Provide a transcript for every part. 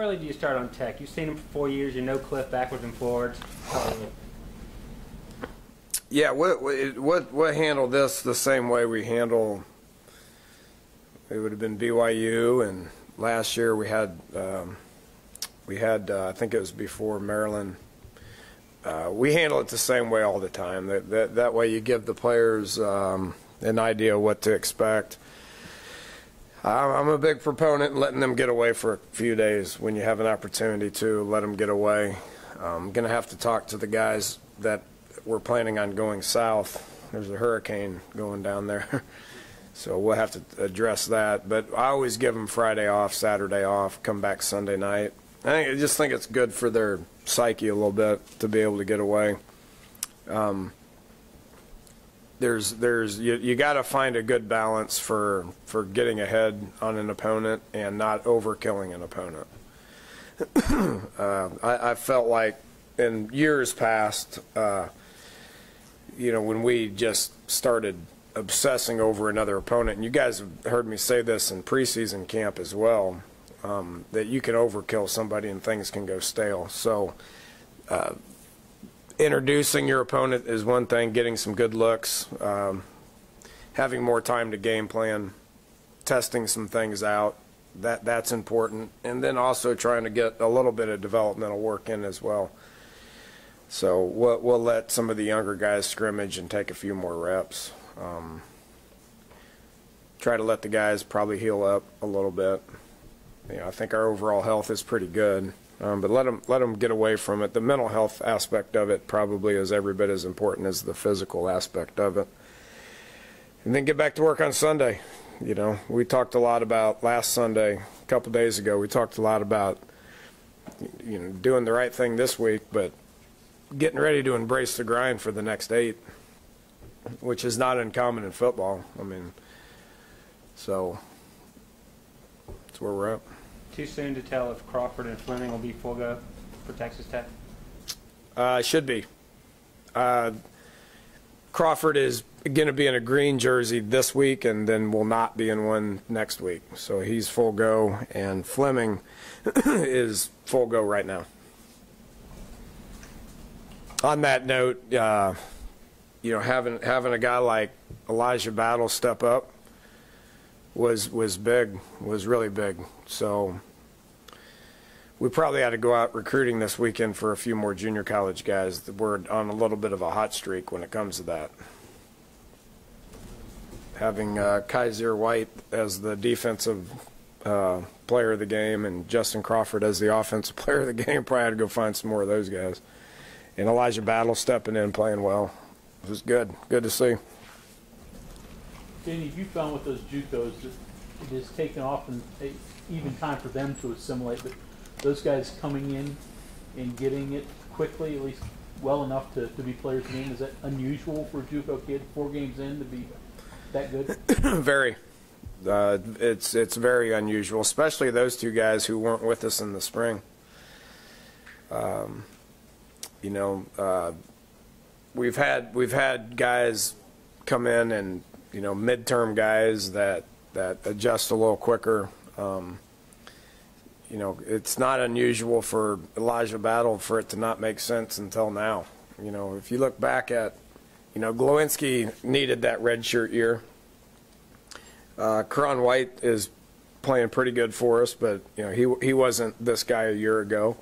early do you start on Tech? You've seen him for 4 years. You know Cliff backwards and forwards. Yeah, what handled this the same way we handle. It would have been BYU, and last year we had I think it was before Maryland. We handle it the same way all the time. That way you give the players an idea of what to expect. I'm a big proponent in letting them get away for a few days when you have an opportunity to let them get away. I'm going to have to talk to the guys that we're planning on going south. There's a hurricane going down there. So we'll have to address that. But I always give them Friday off, Saturday off, come back Sunday night. I just think it's good for their psyche a little bit to be able to get away. You got to find a good balance for getting ahead on an opponent and not overkilling an opponent. I felt like in years past, when we just started obsessing over another opponent, and you guys have heard me say this in preseason camp as well, that you can overkill somebody and things can go stale. So introducing your opponent is one thing, getting some good looks, having more time to game plan, testing some things out, that's important, and then also trying to get a little bit of developmental work in as well. So we'll let some of the younger guys scrimmage and take a few more reps. Try to let the guys probably heal up a little bit. I think our overall health is pretty good, but let them get away from it. The mental health aspect of it probably is every bit as important as the physical aspect of it. And then get back to work on Sunday. We talked a lot about last Sunday, a couple days ago. We talked a lot about doing the right thing this week, but getting ready to embrace the grind for the next 8, which is not uncommon in football. So that's where we're at. Too soon to tell if Crawford and Fleming will be full go for Texas Tech? Should be. Crawford is going to be in a green jersey this week and then will not be in one next week. So he's full go, and Fleming is full go right now. On that note, having a guy like Elijah Battle step up was big, was really big. So we probably had to go out recruiting this weekend for a few more junior college guys. We're on a little bit of a hot streak when it comes to that. Having Kaiser White as the defensive player of the game and Justin Crawford as the offensive player of the game, probably had to go find some more of those guys. And Elijah Battle stepping in, playing well. It was good. Good to see. Danny, have you found with those JUCOs that it has taken often even time for them to assimilate, but those guys coming in and getting it quickly, at least well enough to be players in the game, is that unusual for a JUCO kid 4 games in to be that good? Very. It's very unusual, especially those 2 guys who weren't with us in the spring. We've had guys come in and midterm guys that adjust a little quicker. It's not unusual for Elijah Battle for it to not make sense until now. If you look back at, Glowinski needed that redshirt year. Karan White is playing pretty good for us, but he wasn't this guy a year ago.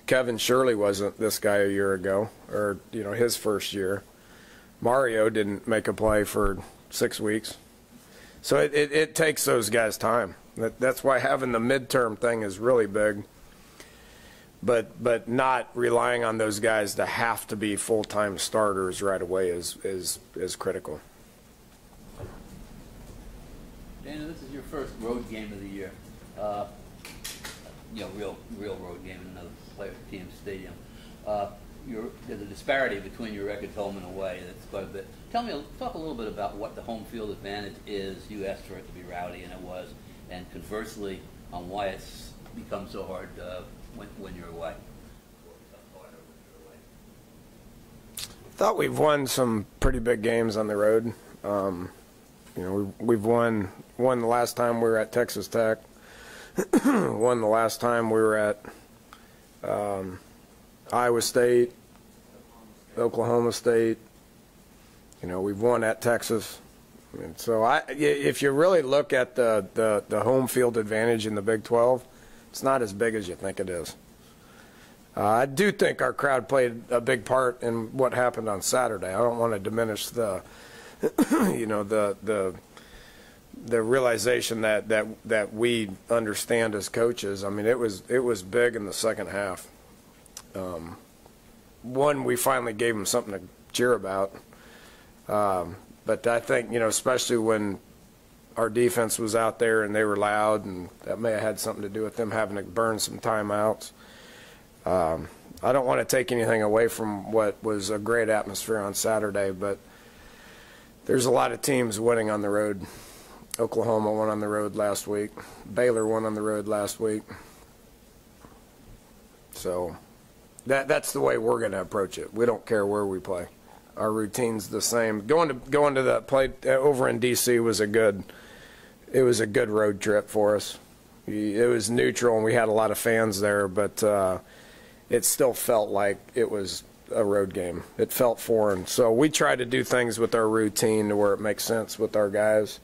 Kevin Shirley wasn't this guy a year ago, or his first year. Mario didn't make a play for 6 weeks. So it takes those guys time. That's why having the midterm thing is really big. But not relying on those guys to have to be full-time starters right away is critical. Dana, this is your first road game of the year. Real road game in another team's stadium. There's a disparity between your records home and away. That's quite a bit. Talk a little bit about what the home field advantage is. You asked for it to be rowdy, and it was. And conversely, on why it's become so hard when you're away. Thought we've won some pretty big games on the road. We've won the last time we were at Texas Tech. won the last time we were at Iowa State, Oklahoma State. You know, we've won at Texas. And so if you really look at the home field advantage in the Big 12, it's not as big as you think it is. I do think our crowd played a big part in what happened on Saturday. I don't want to diminish the, you know, the realization that we understand as coaches. I mean, it was big in the second half. One, we finally gave them something to cheer about. But I think, you know, especially when our defense was out there and they were loud, and that may have had something to do with them having to burn some timeouts. I don't want to take anything away from what was a great atmosphere on Saturday, but there's a lot of teams winning on the road. Oklahoma won on the road last week. Baylor won on the road last week. So that's the way we're going to approach it. We don't care where we play. Our routine's the same. Going to the play over in D.C. was a good road trip for us. It was neutral and we had a lot of fans there, but it still felt like it was a road game. It felt foreign. So we try to do things with our routine to where it makes sense with our guys.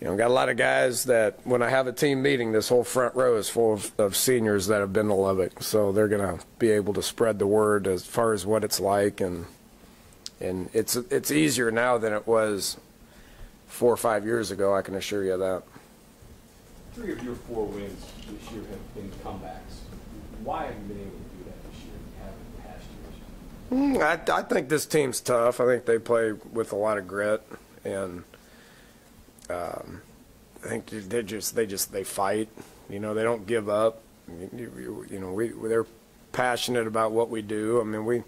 You know, got a lot of guys that when I have a team meeting, this whole front row is full of seniors that have been to Lubbock. So they're going to be able to spread the word as far as what it's like, and it's easier now than it was 4 or 5 years ago, I can assure you that. 3 of your 4 wins this year have been comebacks. Why have you been able to do that this year and you haven't in past years? I think this team's tough. I think they play with a lot of grit, and I think they fight. You know, they don't give up. You know, they're passionate about what we do. I mean, we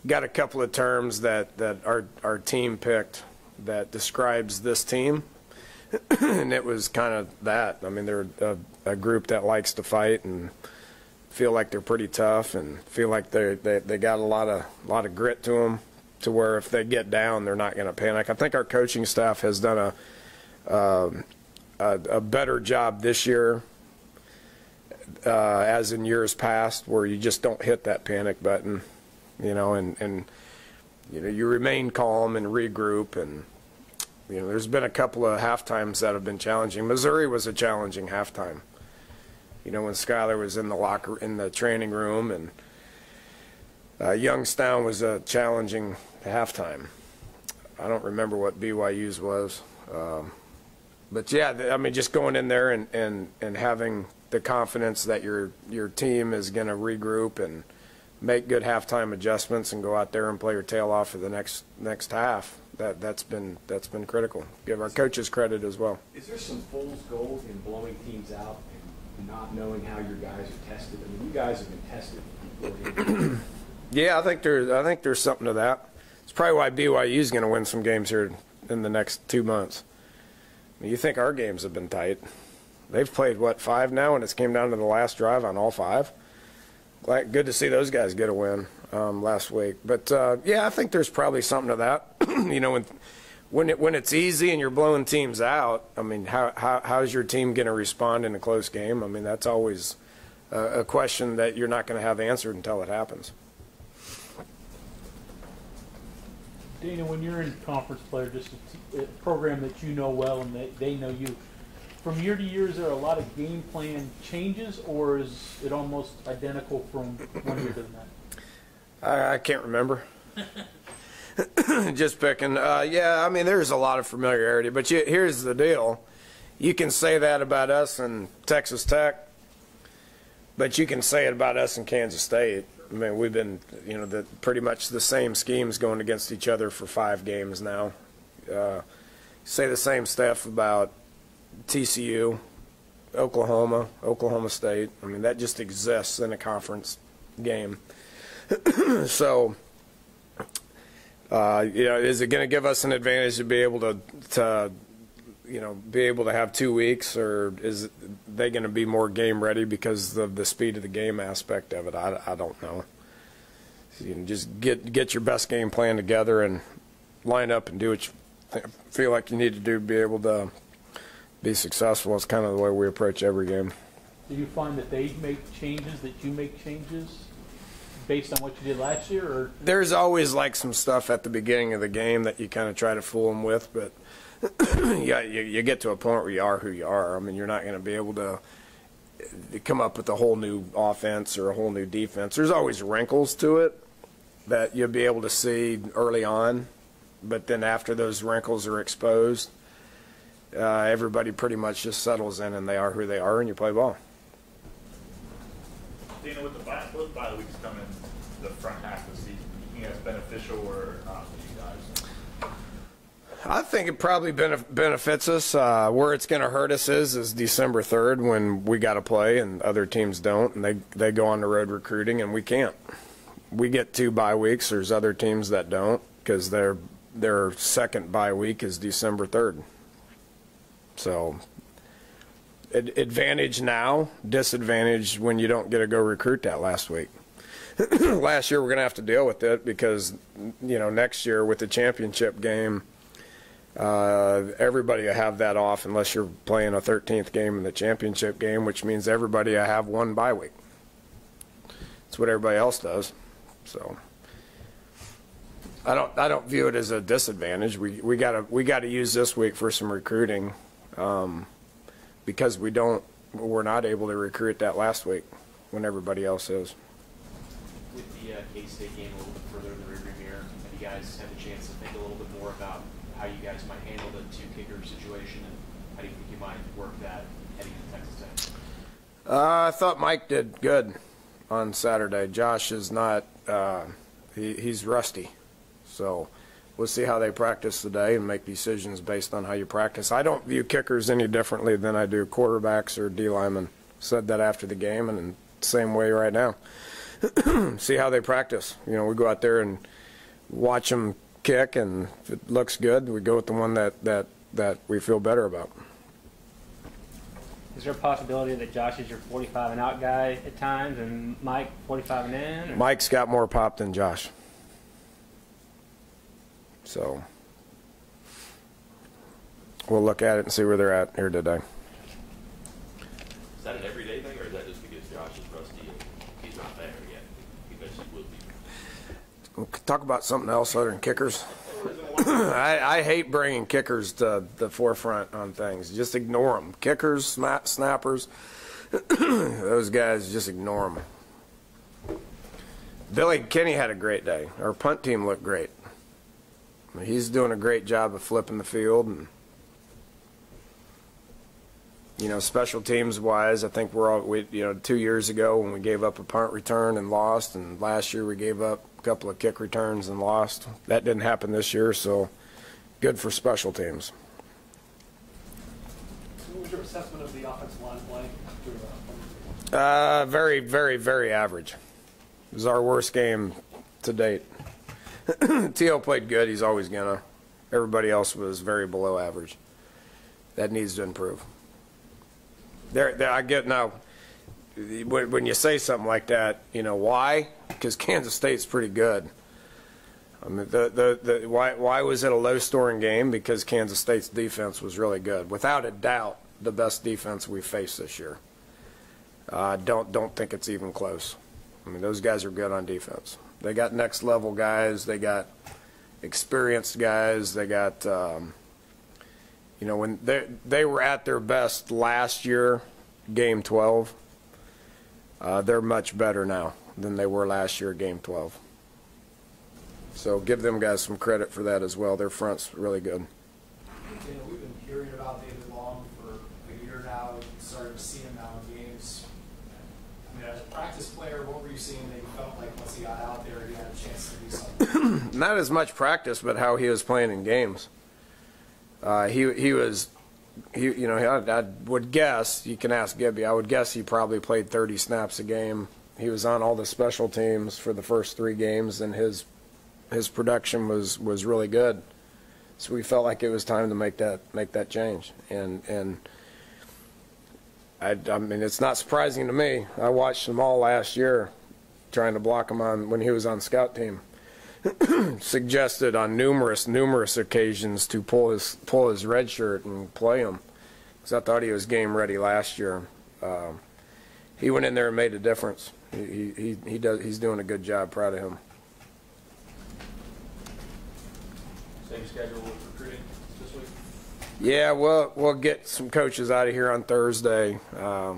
got a couple of terms that our team picked that describes this team, and it was kind of that. I mean, they're a group that likes to fight and feel like they're pretty tough and feel like they got a lot of grit to them, to where if they get down, they're not going to panic. I think our coaching staff has done a better job this year, as in years past, where you just don't hit that panic button, you know, and you know, you remain calm and regroup. And you know, there's been a couple of halftimes that have been challenging. Missouri was a challenging halftime. You know, when Skyler was in the training room, and Youngstown was a challenging halftime. I don't remember what BYU's was. But yeah, I mean, just going in there and having the confidence that your team is going to regroup and make good halftime adjustments and go out there and play your tail off for the next half. That's been critical. Give our coaches credit as well. Is there some fool's gold in blowing teams out and not knowing how your guys are tested? I mean, you guys have been tested. Yeah, I think there's something to that. It's probably why BYU is going to win some games here in the next 2 months. I mean, you think our games have been tight? They've played, what, 5 now, and it's came down to the last drive on all 5. Good to see those guys get a win last week. But yeah, I think there's probably something to that. You know, when it's easy and you're blowing teams out, I mean, how's your team going to respond in a close game? I mean, that's always a question that you're not going to have answered until it happens. Dana, when you're in conference player, just a program that you know well and they know you, from year to year, is there a lot of game plan changes, or is it almost identical from one year to the next? I can't remember. Just picking. Yeah, I mean, there's a lot of familiarity, but here's the deal. You can say that about us in Texas Tech, but you can say it about us in Kansas State. I mean, we've been, you know, pretty much the same schemes going against each other for 5 games now. Say the same stuff about TCU, Oklahoma State. I mean, that just exists in a conference game. So, you know, is it going to give us an advantage to be able to you know, be able to have 2 weeks, or is they going to be more game ready because of the speed of the game aspect of it? I don't know. So you can just get your best game plan together and line up and do what you feel like you need to do to be be successful. It's kind of the way we approach every game. Do you find that they make changes, that you make changes based on what you did last year? Or There's always like some stuff at the beginning of the game that you kind of try to fool them with, but yeah, you get to a point where you are who you are. I mean, you're not going to be able to come up with a whole new offense or a whole new defense. There's always wrinkles to it that you'll be able to see early on, but then after those wrinkles are exposed, everybody pretty much just settles in and they are who they are, and you play ball. Dana, with the bye weeks coming the front half of the season, do you think that's beneficial or not for you guys? I think it probably benefits us. Where it's going to hurt us is December 3rd when we got to play and other teams don't, and they go on the road recruiting and we can't. We get 2 bye weeks. There's other teams that don't because their second bye week is December 3rd. So advantage now, disadvantage when you don't get to go recruit that last week. Last year we're going to have to deal with it because, you know, next year with the championship game, everybody will have that off unless you're playing a 13th game in the championship game, which means everybody will have 1 bye week. That's what everybody else does. So I don't view it as a disadvantage. We gotta use this week for some recruiting because we're not able to recruit that last week when everybody else is. With the K-State game a little bit further in the rearview mirror, have you guys had a chance to think a little bit more about how you guys might handle the 2-kicker situation, and how do you think you might work that heading into Texas Tech? I thought Mike did good on Saturday. Josh is not. He's rusty, so we'll see how they practice today and make decisions based on how you practice. I don't view kickers any differently than I do quarterbacks or D linemen. Said that after the game, and in the same way right now. See how they practice. You know, we go out there and watch them kick, and if it looks good, we go with the one that we feel better about. Is there a possibility that Josh is your 45 and out guy at times, and Mike 45 and in? Or? Mike's got more pop than Josh. So we'll look at it and see where they're at here today. Is that an everyday thing, or is that just because Josh is rusty and he's not there yet? He eventually will be. We'll talk about something else other than kickers. I hate bringing kickers to the forefront on things. Just ignore them. Kickers, snappers, those guys, just ignore them. Billy Kinney had a great day. Our punt team looked great. I mean, he's doing a great job of flipping the field. And, you know, special teams wise, I think 2 years ago when we gave up a punt return and lost, and last year we gave up a couple of kick returns and lost. That didn't happen this year, so good for special teams. What was your assessment of the offensive line play? Very, very, very average. It was our worst game to date. T.O. played good. He's always gonna. Everybody else was very below average. That needs to improve. I get now. When you say something like that, you know why? Because Kansas State's pretty good. I mean, why was it a low-scoring game? Because Kansas State's defense was really good, without a doubt, the best defense we faced this year. Don't think it's even close. I mean, those guys are good on defense. They got next-level guys. They got experienced guys. They got, you know, when they were at their best last year, Game 12. They're much better now than they were last year, Game 12. So give them guys some credit for that as well. Their front's really good. You know, we've been hearing about David Long for a year now. We've started to see him now in games. I mean, as a practice player, what were you seeing that you felt like once he got out there, he had a chance to do something? Not as much practice, but how he was playing in games. You know, I would guess, you can ask Gibby, I would guess he probably played 30 snaps a game. He was on all the special teams for the first 3 games, and his production was really good. So we felt like it was time to make that change. And I mean, it's not surprising to me. I watched them all last year, trying to block him on when he was on scout team. Suggested on numerous occasions to pull his red shirt and play him. because I thought he was game ready last year. He went in there and made a difference. He's doing a good job. Proud of him. Same schedule with recruiting this week? Yeah, we'll get some coaches out of here on Thursday. I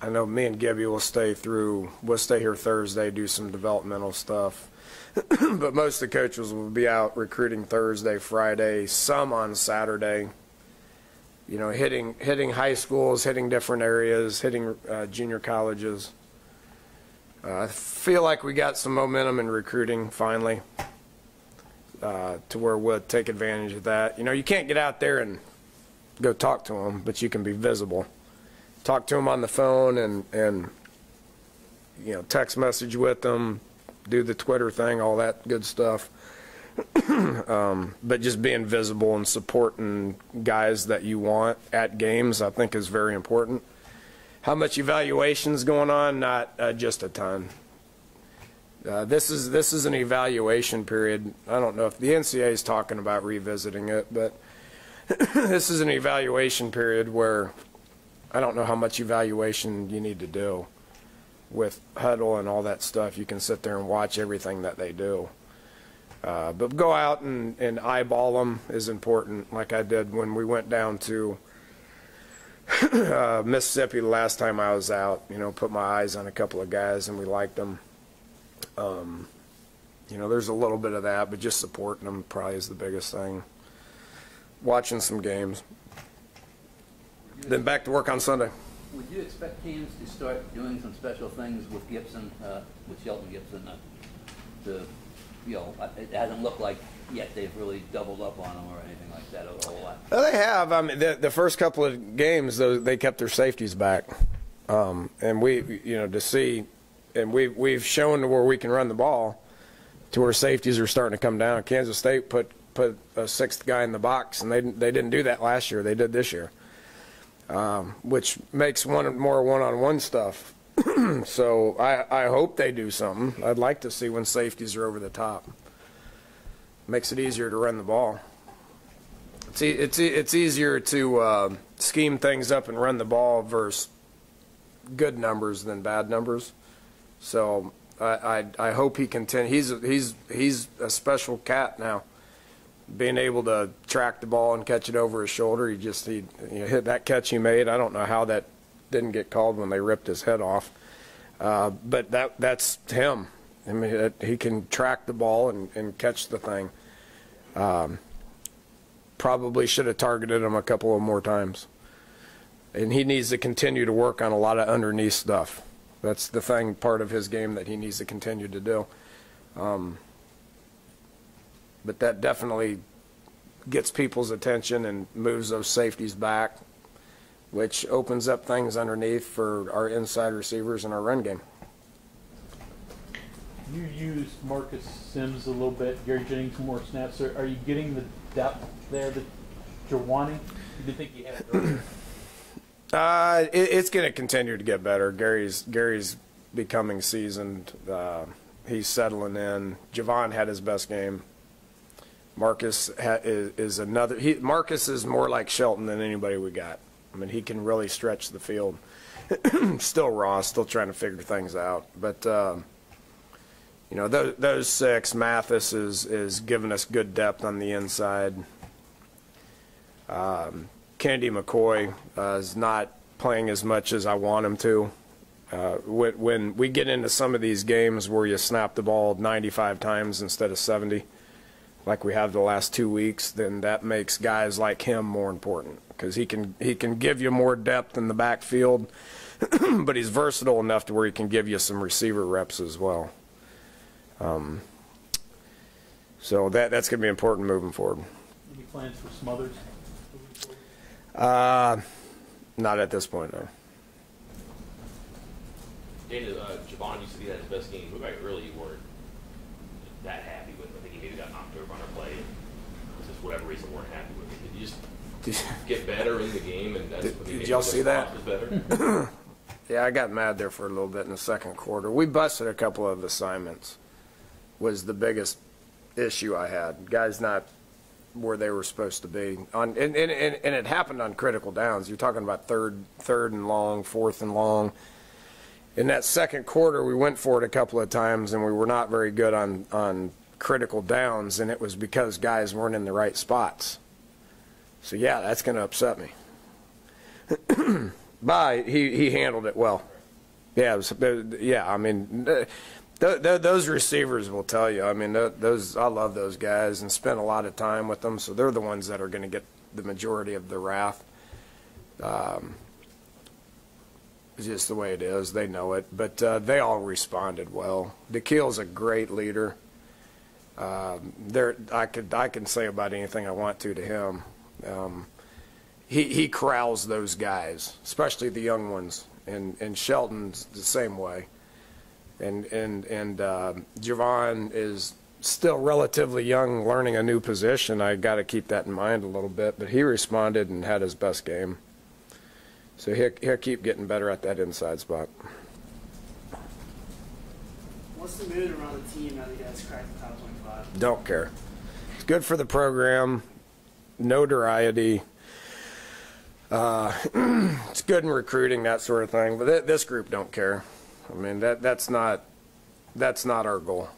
know me and Gibby will stay through. We'll stay here Thursday, do some developmental stuff. But most of the coaches will be out recruiting Thursday, Friday, some on Saturday. You know, hitting high schools, hitting different areas, hitting junior colleges. I feel like we got some momentum in recruiting finally, to where we'll take advantage of that. You know, you can't get out there and go talk to them, but you can be visible. Talk to them on the phone and you know, text message with them, do the Twitter thing, all that good stuff. But just being visible and supporting guys that you want at games, I think, is very important. How much evaluation's going on? Not just a ton. This is an evaluation period. I don't know if the NCAA is talking about revisiting it, but this is an evaluation period where I don't know how much evaluation you need to do with huddle and all that stuff. You can sit there and watch everything that they do. But go out and eyeball them is important, like I did when we went down to Mississippi the last time I was out. You know, put my eyes on a couple of guys and we liked them. You know, there's a little bit of that, but just supporting them probably is the biggest thing. Watching some games. Then back to work on Sunday. Would you expect teams to start doing some special things with Gibson, with Shelton Gibson, to, you know, it hasn't looked like yet they've really doubled up on him or anything like that a whole lot? Well, they have. I mean, the first couple of games, they kept their safeties back, and we, you know, to see, and we've shown where we can run the ball, to where safeties are starting to come down. Kansas State put a sixth guy in the box, and they didn't do that last year. They did this year. Which makes more one-on-one stuff. So I hope they do something. I'd like to see when safeties are over the top. Makes it easier to run the ball. It's easier to scheme things up and run the ball versus good numbers than bad numbers. So I hope he continues. He's a special cat now. Being able to track the ball and catch it over his shoulder, he hit that catch he made. I don't know how that didn't get called when they ripped his head off, but that's him. I mean, he can track the ball and catch the thing. Probably should have targeted him a couple of more times, and he needs to continue to work on a lot of underneath stuff. That's the thing, part of his game that he needs to continue to do. But that definitely gets people's attention and moves those safeties back, which opens up things underneath for our inside receivers and our run game. You used Marcus Sims a little bit, Gary Jennings more snaps. Are you getting the depth there that you're wanting? You didn't think you had it earlier? It's going to continue to get better. Gary's becoming seasoned. He's settling in. Javon had his best game. Marcus is another. Marcus is more like Shelton than anybody we got. I mean, he can really stretch the field. Still raw, still trying to figure things out. But you know, those six. Mathis is giving us good depth on the inside. Kennedy McCoy is not playing as much as I want him to. When we get into some of these games where you snap the ball 95 times instead of 70. Like we have the last 2 weeks, then that makes guys like him more important because he can give you more depth in the backfield, but he's versatile enough to where he can give you some receiver reps as well. So that's going to be important moving forward. Any plans for Smothers? Not at this point, no. Dana, Javon used to be at his best game. Looked like really you weren't that happy with him. I think he maybe got knocked over on a play and for just whatever reason weren't happy with him. Did you just get better in the game? And that's did y'all see that? Was better? Yeah, I got mad there for a little bit in the second quarter. We busted a couple of assignments was the biggest issue I had. Guys not where they were supposed to be. And it happened on critical downs. You're talking about third and long, fourth and long. In that second quarter, we went for it a couple of times, and we were not very good on critical downs, and it was because guys weren't in the right spots. So, yeah, that's going to upset me. But he handled it well. Yeah, I mean, those receivers will tell you. I mean, I love those guys and spent a lot of time with them, so they're the ones that are going to get the majority of the wrath. It's just the way it is. They know it. But they all responded well. DeKeel's a great leader. I can say about anything I want to him. He corrals those guys, especially the young ones. And Shelton's the same way. And Javon is still relatively young, learning a new position. I got to keep that in mind a little bit. But he responded and had his best game. So he'll keep getting better at that inside spot. What's the mood around the team now that you guys cracked the top 25? Don't care. It's good for the program. Notoriety. It's good in recruiting, that sort of thing. But this group don't care. I mean, that's not our goal.